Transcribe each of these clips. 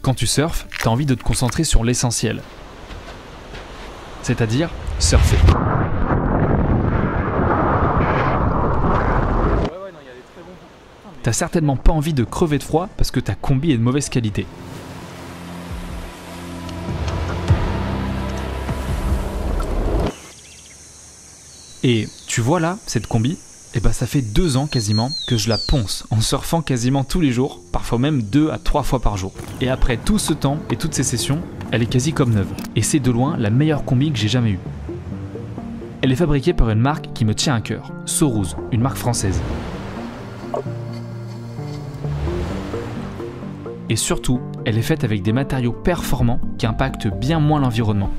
quand tu surfes, tu as envie de te concentrer sur l'essentiel. C'est-à-dire surfer. T'as certainement pas envie de crever de froid parce que ta combi est de mauvaise qualité. Et tu vois là, cette combi, eh ben ça fait 2 ans quasiment que je la ponce en surfant quasiment tous les jours, parfois même 2 à 3 fois par jour. Et après tout ce temps et toutes ces sessions, elle est quasi comme neuve. Et c'est de loin la meilleure combi que j'ai jamais eue. Elle est fabriquée par une marque qui me tient à cœur, Soruz, une marque française. Et surtout, elle est faite avec des matériaux performants qui impactent bien moins l'environnement.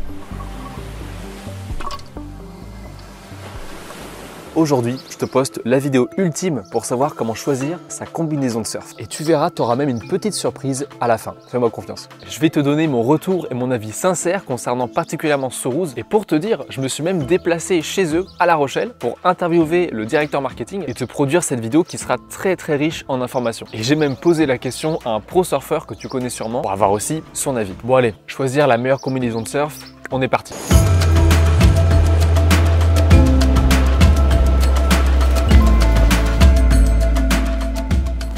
Aujourd'hui, je te poste la vidéo ultime pour savoir comment choisir sa combinaison de surf. Et tu verras, tu auras même une petite surprise à la fin. Fais-moi confiance. Je vais te donner mon retour et mon avis sincère concernant particulièrement Soruz. Et pour te dire, je me suis même déplacé chez eux à La Rochelle pour interviewer le directeur marketing et te produire cette vidéo qui sera très riche en informations. Et j'ai même posé la question à un pro surfeur que tu connais sûrement pour avoir aussi son avis. Bon allez, choisir la meilleure combinaison de surf, on est parti.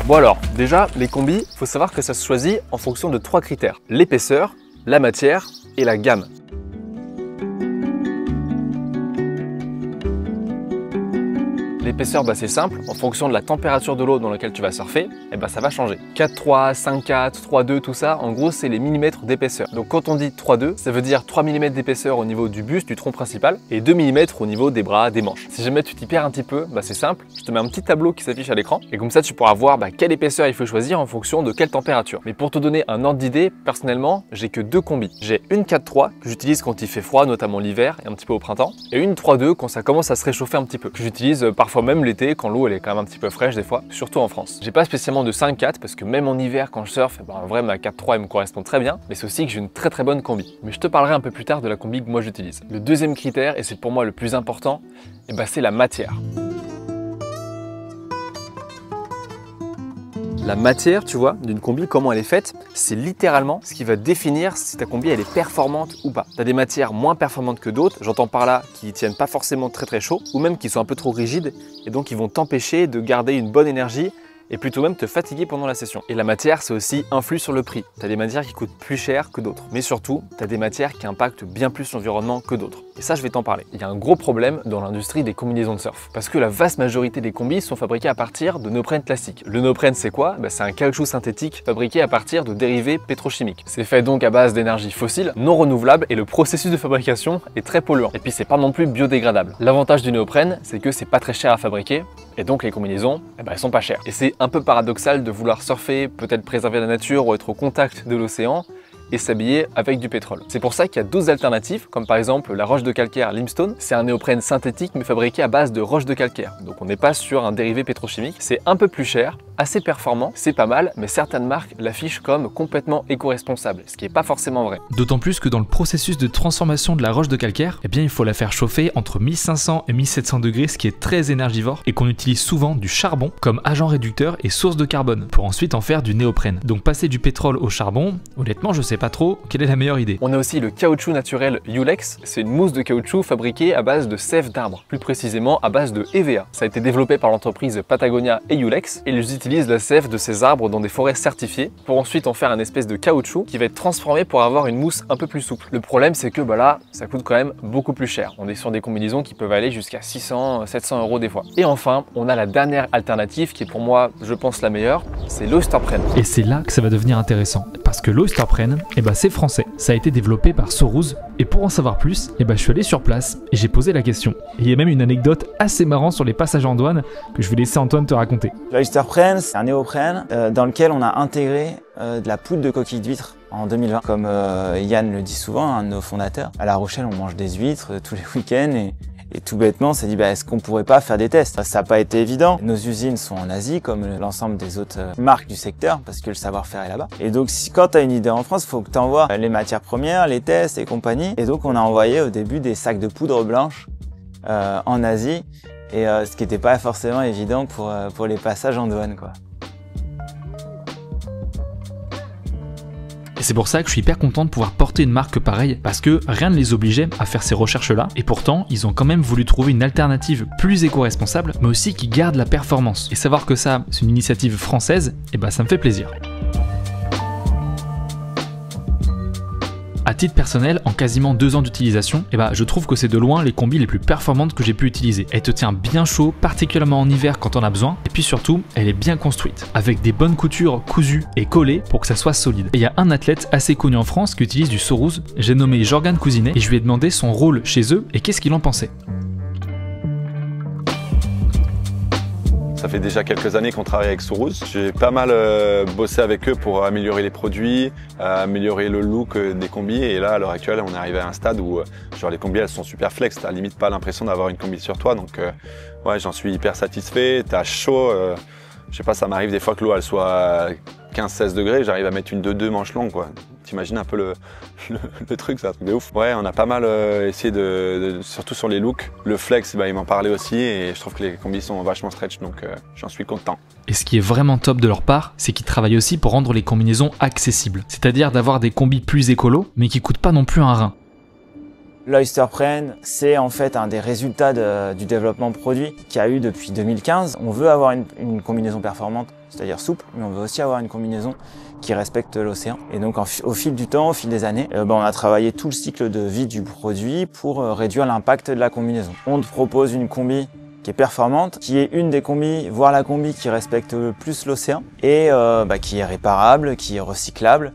Bon alors, déjà, les combis, il faut savoir que ça se choisit en fonction de 3 critères. L'épaisseur, la matière et la gamme. L'épaisseur, c'est simple, en fonction de la température de l'eau dans laquelle tu vas surfer, ça va changer. 4,3, 5,4, 3,2, tout ça, en gros, c'est les millimètres d'épaisseur. Donc quand on dit 3,2, ça veut dire 3 mm d'épaisseur au niveau du buste, du tronc principal, et 2 mm au niveau des bras, des manches. Si jamais tu t'y perds un petit peu, c'est simple, je te mets un petit tableau qui s'affiche à l'écran, et comme ça, tu pourras voir quelle épaisseur il faut choisir en fonction de quelle température. Mais pour te donner un ordre d'idée, personnellement, j'ai que 2 combis. J'ai une 4,3 que j'utilise quand il fait froid, notamment l'hiver et un petit peu au printemps, et une 3,2 quand ça commence à se réchauffer un petit peu, que j'utilise parfois même l'été quand l'eau elle est quand même un petit peu fraîche des fois, surtout en France. J'ai pas spécialement de 5,4 parce que même en hiver quand je surfe, en vrai ma 4,3 elle me correspond très bien, mais c'est aussi que j'ai une très bonne combi. Mais je te parlerai un peu plus tard de la combi que moi j'utilise. Le deuxième critère, et c'est pour moi le plus important, c'est la matière. La matière, tu vois, d'une combi, comment elle est faite, c'est littéralement ce qui va définir si ta combi elle est performante ou pas. Tu as des matières moins performantes que d'autres, j'entends par là qui tiennent pas forcément très chaud, ou même qui sont un peu trop rigides, et donc ils vont t'empêcher de garder une bonne énergie et plutôt même te fatiguer pendant la session. Et la matière, ça aussi influe sur le prix. Tu as des matières qui coûtent plus cher que d'autres. Mais surtout, tu as des matières qui impactent bien plus l'environnement que d'autres. Et ça, je vais t'en parler. Il y a un gros problème dans l'industrie des combinaisons de surf. Parce que la vaste majorité des combis sont fabriqués à partir de néoprène classique. Le néoprène, c'est quoi? C'est un caoutchouc synthétique fabriqué à partir de dérivés pétrochimiques. C'est fait donc à base d'énergie fossile, non renouvelable, et le processus de fabrication est très polluant. Et puis, c'est pas non plus biodégradable. L'avantage du néoprène, c'est que c'est pas très cher à fabriquer, et donc les combinaisons, elles sont pas chères. Et c'est un peu paradoxal de vouloir surfer, peut-être préserver la nature ou être au contact de l'océan et s'habiller avec du pétrole. C'est pour ça qu'il y a d'autres alternatives, comme par exemple la roche de calcaire Limestone. C'est un néoprène synthétique mais fabriqué à base de roche de calcaire. Donc on n'est pas sur un dérivé pétrochimique. C'est un peu plus cher, assez performant, c'est pas mal, mais certaines marques l'affichent comme complètement éco-responsable, ce qui n'est pas forcément vrai. D'autant plus que dans le processus de transformation de la roche de calcaire, il faut la faire chauffer entre 1500 et 1700 degrés, ce qui est très énergivore, et qu'on utilise souvent du charbon comme agent réducteur et source de carbone, pour ensuite en faire du néoprène. Donc passer du pétrole au charbon, honnêtement je sais pas trop quelle est la meilleure idée. On a aussi le caoutchouc naturel Ulex, c'est une mousse de caoutchouc fabriquée à base de sève d'arbre, plus précisément à base de EVA. Ça a été développé par l'entreprise Patagonia et Ulex, et ils utilisent la sève de ces arbres dans des forêts certifiées pour ensuite en faire un espèce de caoutchouc qui va être transformé pour avoir une mousse un peu plus souple. Le problème c'est que là, ça coûte quand même beaucoup plus cher. On est sur des combinaisons qui peuvent aller jusqu'à 600, 700 € des fois. Et enfin, on a la dernière alternative qui est pour moi, je pense, la meilleure, c'est l'Oysterprene. Et c'est là que ça va devenir intéressant, parce que l'Oysterprene, c'est français. Ça a été développé par Soruz, et pour en savoir plus, je suis allé sur place et j'ai posé la question. Et il y a même une anecdote assez marrante sur les passages en douane que je vais laisser Antoine te raconter. L'Oysterprene, c'est un néoprène dans lequel on a intégré de la poudre de coquille d'huître en 2020. Comme Yann le dit souvent, un de nos fondateurs, à La Rochelle, on mange des huîtres tous les week-ends et tout bêtement, on s'est dit, est-ce qu'on pourrait pas faire des tests? Ça n'a pas été évident. Nos usines sont en Asie, comme l'ensemble des autres marques du secteur, parce que le savoir-faire est là-bas. Et donc, quand tu as une idée en France, il faut que tu envoies les matières premières, les tests et compagnie. Et donc, on a envoyé au début des sacs de poudre blanche en Asie, et ce qui n'était pas forcément évident pour les passages en douane, quoi. Et c'est pour ça que je suis hyper content de pouvoir porter une marque pareille, parce que rien ne les obligeait à faire ces recherches-là, et pourtant, ils ont quand même voulu trouver une alternative plus éco-responsable, mais aussi qui garde la performance. Et savoir que ça, c'est une initiative française, et bah ça me fait plaisir. À titre personnel, en quasiment 2 ans d'utilisation, je trouve que c'est de loin les combis les plus performantes que j'ai pu utiliser. Elle te tient bien chaud, particulièrement en hiver quand on a besoin, et puis surtout, elle est bien construite, avec des bonnes coutures cousues et collées pour que ça soit solide. Et il y a un athlète assez connu en France qui utilise du Sorouz, j'ai nommé Jorgan Cousinet, et je lui ai demandé son rôle chez eux et qu'est-ce qu'il en pensait. Ça fait déjà quelques années qu'on travaille avec Sorouz. J'ai pas mal bossé avec eux pour améliorer les produits, améliorer le look des combis. Et là, à l'heure actuelle, on est arrivé à un stade où les combis, elles sont super flex. T'as limite pas l'impression d'avoir une combi sur toi. Donc, ouais, j'en suis hyper satisfait. T'as chaud. Je sais pas, ça m'arrive des fois que l'eau, elle soit à 15-16 degrés. J'arrive à mettre une de 2 manches longues, quoi. T'imagines un peu le truc, c'est un truc de ouf. Ouais, on a pas mal essayé surtout sur les looks. Le flex, il m'en parlait aussi et je trouve que les combis sont vachement stretch, donc j'en suis content. Et ce qui est vraiment top de leur part, c'est qu'ils travaillent aussi pour rendre les combinaisons accessibles. C'est-à-dire d'avoir des combis plus écolos, mais qui coûtent pas non plus un rein. L'Oysterprene, c'est en fait un des résultats du développement produit qu'il y a eu depuis 2015. On veut avoir une combinaison performante, c'est-à-dire souple, mais on veut aussi avoir une combinaison qui respecte l'océan. Et donc au fil du temps, au fil des années, on a travaillé tout le cycle de vie du produit pour réduire l'impact de la combinaison. On te propose une combi qui est performante, qui est une des combis, voire la combi qui respecte le plus l'océan, et qui est réparable, qui est recyclable.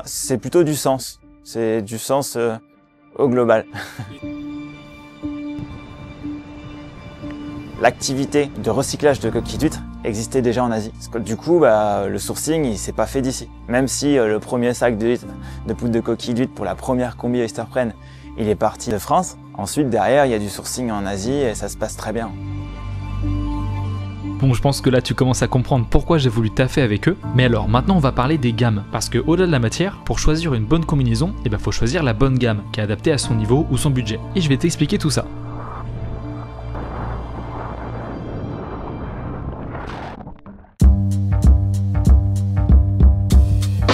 C'est plutôt du sens. C'est du sens au global. L'activité de recyclage de coquilles d'huîtres existait déjà en Asie. Parce que du coup, le sourcing, il s'est pas fait d'ici. Même si le premier sac de poudre de coquilles d'huîtres pour la première combi Oysterprene, il est parti de France. Ensuite, derrière, il y a du sourcing en Asie et ça se passe très bien. Bon, je pense que là tu commences à comprendre pourquoi j'ai voulu taffer avec eux. Mais alors, maintenant on va parler des gammes. Parce que au-delà de la matière, pour choisir une bonne combinaison, faut choisir la bonne gamme, qui est adaptée à son niveau ou son budget. Et je vais t'expliquer tout ça.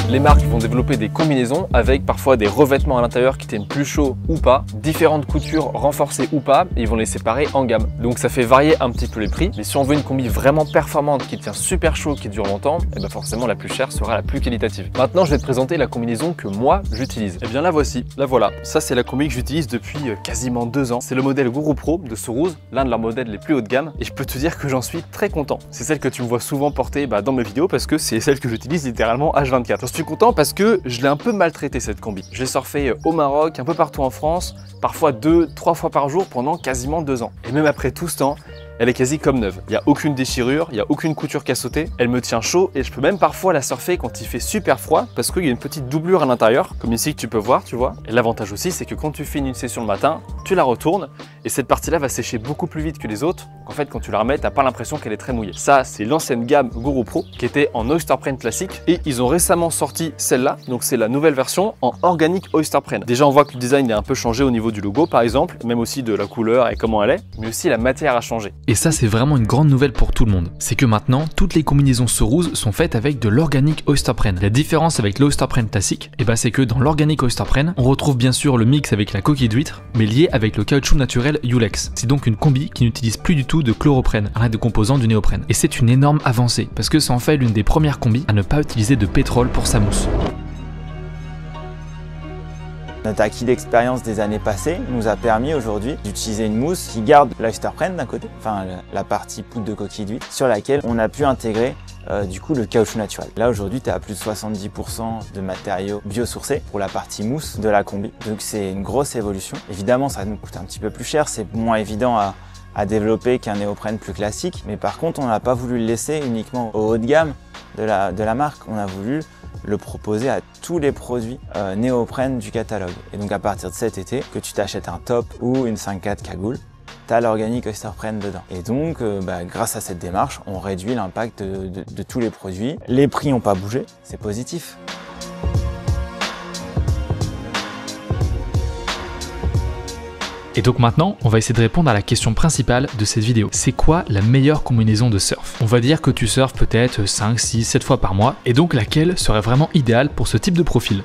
Les marques vont développer des combinaisons avec parfois des revêtements à l'intérieur qui tiennent plus chaud ou pas, différentes coutures renforcées ou pas, et ils vont les séparer en gamme. Donc ça fait varier un petit peu les prix, mais si on veut une combi vraiment performante qui tient super chaud, qui dure longtemps, forcément la plus chère sera la plus qualitative. Maintenant je vais te présenter la combinaison que moi j'utilise. Et bien la voici, la voilà. Ça c'est la combi que j'utilise depuis quasiment 2 ans. C'est le modèle Guru Pro de Sorouz, l'un de leurs modèles les plus haut de gamme, et je peux te dire que j'en suis très content. C'est celle que tu me vois souvent porter dans mes vidéos parce que c'est celle que j'utilise littéralement H24. Je suis content parce que je l'ai un peu maltraité cette combi. Je l'ai surfé au Maroc, un peu partout en France, parfois 2-3 fois par jour pendant quasiment 2 ans. Et même après tout ce temps, elle est quasi comme neuve. Il n'y a aucune déchirure, il n'y a aucune couture qui a sauté. Elle me tient chaud et je peux même parfois la surfer quand il fait super froid parce qu'il y a une petite doublure à l'intérieur, comme ici que tu peux voir, tu vois. Et l'avantage aussi, c'est que quand tu finis une session le matin, tu la retournes et cette partie-là va sécher beaucoup plus vite que les autres. En fait, quand tu la remets, t'as pas l'impression qu'elle est très mouillée. Ça, c'est l'ancienne gamme Guru Pro qui était en Oysterprene classique et ils ont récemment sorti celle-là. Donc c'est la nouvelle version en organique Oysterprene. Déjà, on voit que le design est un peu changé au niveau du logo, par exemple, même aussi de la couleur et comment elle est, mais aussi la matière a changé. Et ça, c'est vraiment une grande nouvelle pour tout le monde. C'est que maintenant, toutes les combinaisons Sorouz sont faites avec de l'organique Oysterprene. La différence avec l'Oysterprene classique, c'est que dans l'organique Oysterprene, on retrouve bien sûr le mix avec la coquille d'huître, mais lié avec le caoutchouc naturel Ulex. C'est donc une combi qui n'utilise plus du tout de chloroprène, un des composants du néoprène. Et c'est une énorme avancée, parce que ça en fait l'une des premières combis à ne pas utiliser de pétrole pour sa mousse. Notre acquis d'expérience des années passées nous a permis aujourd'hui d'utiliser une mousse qui garde l'Oysterprene d'un côté, enfin la partie poudre de coquille d'huître, sur laquelle on a pu intégrer du coup le caoutchouc naturel. Là aujourd'hui tu es à plus de 70% de matériaux biosourcés pour la partie mousse de la combi, donc c'est une grosse évolution. Évidemment ça nous coûte un petit peu plus cher, c'est moins évident à développer qu'un néoprène plus classique, mais par contre on n'a pas voulu le laisser uniquement au haut de gamme de la marque, on a voulu le proposer à tous les produits néoprène du catalogue. Et donc à partir de cet été, que tu t'achètes un top ou une 5/4 cagoule, tu as l'organique Oysterprene dedans. Et donc grâce à cette démarche, on réduit l'impact de tous les produits. Les prix n'ont pas bougé, c'est positif. Et donc maintenant, on va essayer de répondre à la question principale de cette vidéo. C'est quoi la meilleure combinaison de surf? On va dire que tu surfes peut-être 5, 6, 7 fois par mois, et donc laquelle serait vraiment idéale pour ce type de profil?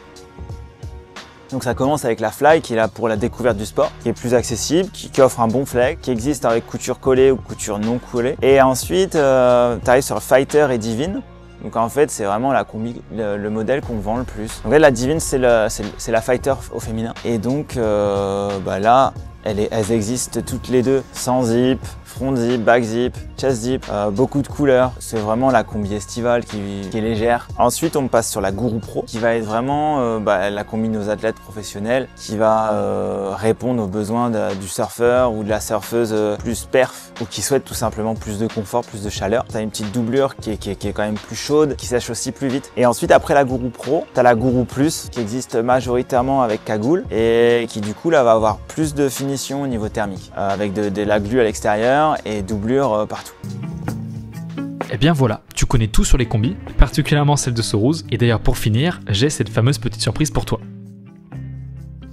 Donc ça commence avec la Fly qui est là pour la découverte du sport, qui est plus accessible, qui offre un bon flex, qui existe avec couture collée ou couture non collée. Et ensuite, tu arrives sur Fighter et Divine. Donc en fait, c'est vraiment la combi, le modèle qu'on vend le plus. Donc là, la Divine, c'est la Fighter au féminin. Et donc là, elles existent toutes les deux, sans zip, front zip, back zip, chest zip, beaucoup de couleurs. C'est vraiment la combi estivale qui est légère. Ensuite, on passe sur la Guru Pro, qui va être vraiment la combi de nos athlètes professionnels, qui va répondre aux besoins du surfeur ou de la surfeuse plus perf, ou qui souhaite tout simplement plus de confort, plus de chaleur. Tu as une petite doublure qui est quand même plus chaude, qui sèche aussi plus vite. Et ensuite, après la Guru Pro, tu as la Guru Plus, qui existe majoritairement avec cagoule, et qui du coup là va avoir plus de finition au niveau thermique, avec de la glu à l'extérieur et doublure partout. Et bien voilà, tu connais tout sur les combis, particulièrement celle de Soruz, et d'ailleurs pour finir, j'ai cette fameuse petite surprise pour toi.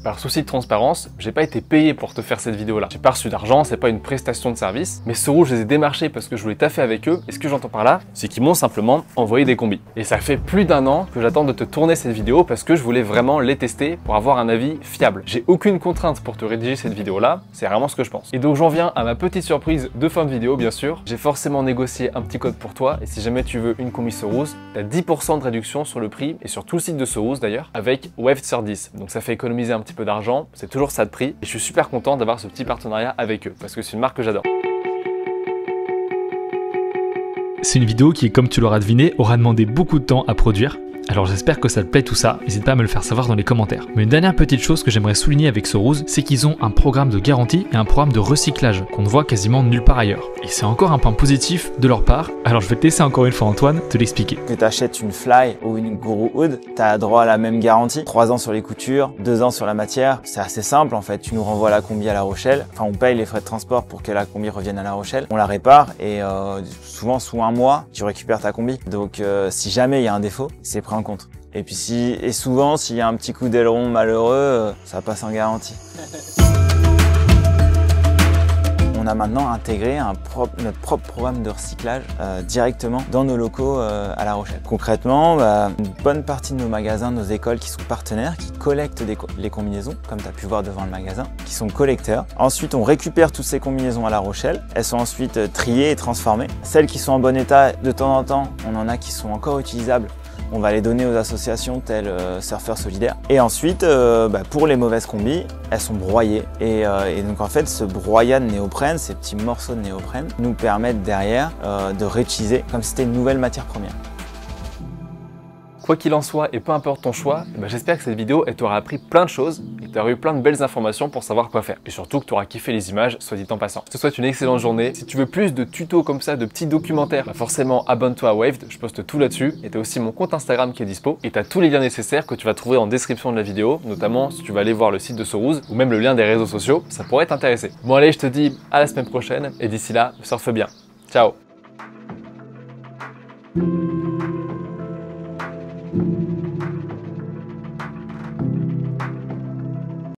Par souci de transparence, j'ai pas été payé pour te faire cette vidéo là. J'ai pas reçu d'argent, c'est pas une prestation de service, mais Soruz, je les ai démarchés parce que je voulais taffer avec eux, et ce que j'entends par là, c'est qu'ils m'ont simplement envoyé des combis. Et ça fait plus d'1 an que j'attends de te tourner cette vidéo parce que je voulais vraiment les tester pour avoir un avis fiable. J'ai aucune contrainte pour te rédiger cette vidéo là, c'est vraiment ce que je pense. Et donc j'en viens à ma petite surprise de fin de vidéo bien sûr. J'ai forcément négocié un petit code pour toi, et si jamais tu veux une combi Soruz, t'as 10% de réduction sur le prix, et sur tout le site de Soruz d'ailleurs, avec Waved sur 10. Donc ça fait économiser un petit peu d'argent, c'est toujours ça de prix, et je suis super content d'avoir ce petit partenariat avec eux, parce que c'est une marque que j'adore. C'est une vidéo qui, comme tu l'auras deviné, aura demandé beaucoup de temps à produire. Alors j'espère que ça te plaît tout ça, n'hésite pas à me le faire savoir dans les commentaires. Mais une dernière petite chose que j'aimerais souligner avec Soruz, c'est qu'ils ont un programme de garantie et un programme de recyclage qu'on ne voit quasiment nulle part ailleurs. Et c'est encore un point positif de leur part, alors je vais te laisser encore une fois Antoine te l'expliquer. Que tu achètes une Fly ou une Guru Hood, tu as droit à la même garantie, 3 ans sur les coutures, 2 ans sur la matière. C'est assez simple en fait, tu nous renvoies la combi à La Rochelle, enfin on paye les frais de transport pour que la combi revienne à La Rochelle, on la répare et souvent sous 1 mois, tu récupères ta combi. Donc si jamais il y a un défaut, c'est pris en compte. Et puis souvent, s'il y a un petit coup d'aileron malheureux, ça passe en garantie. On a maintenant intégré notre propre programme de recyclage directement dans nos locaux à La Rochelle. Concrètement, une bonne partie de nos magasins, nos écoles qui sont partenaires, qui collectent les combinaisons, comme tu as pu voir devant le magasin, qui sont collecteurs. Ensuite, on récupère toutes ces combinaisons à La Rochelle. Elles sont ensuite triées et transformées. Celles qui sont en bon état, de temps en temps, on en a qui sont encore utilisables. On va les donner aux associations telles Surfeurs Solidaires. Et ensuite, pour les mauvaises combis, elles sont broyées. Et donc en fait, ce broyat de néoprène, ces petits morceaux de néoprène, nous permettent derrière de réutiliser comme si c'était une nouvelle matière première. Quoi qu'il en soit, et peu importe ton choix, j'espère que cette vidéo t'aura appris plein de choses et que tu auras eu plein de belles informations pour savoir quoi faire. Et surtout que tu auras kiffé les images, soit dit en passant. Je te souhaite une excellente journée. Si tu veux plus de tutos comme ça, de petits documentaires, forcément abonne-toi à Waved, je poste tout là-dessus. Et tu as aussi mon compte Instagram qui est dispo. Et tu as tous les liens nécessaires que tu vas trouver en description de la vidéo, notamment si tu vas aller voir le site de Soruz ou même le lien des réseaux sociaux, ça pourrait t'intéresser. Bon allez, je te dis à la semaine prochaine et d'ici là, surfe bien. Ciao.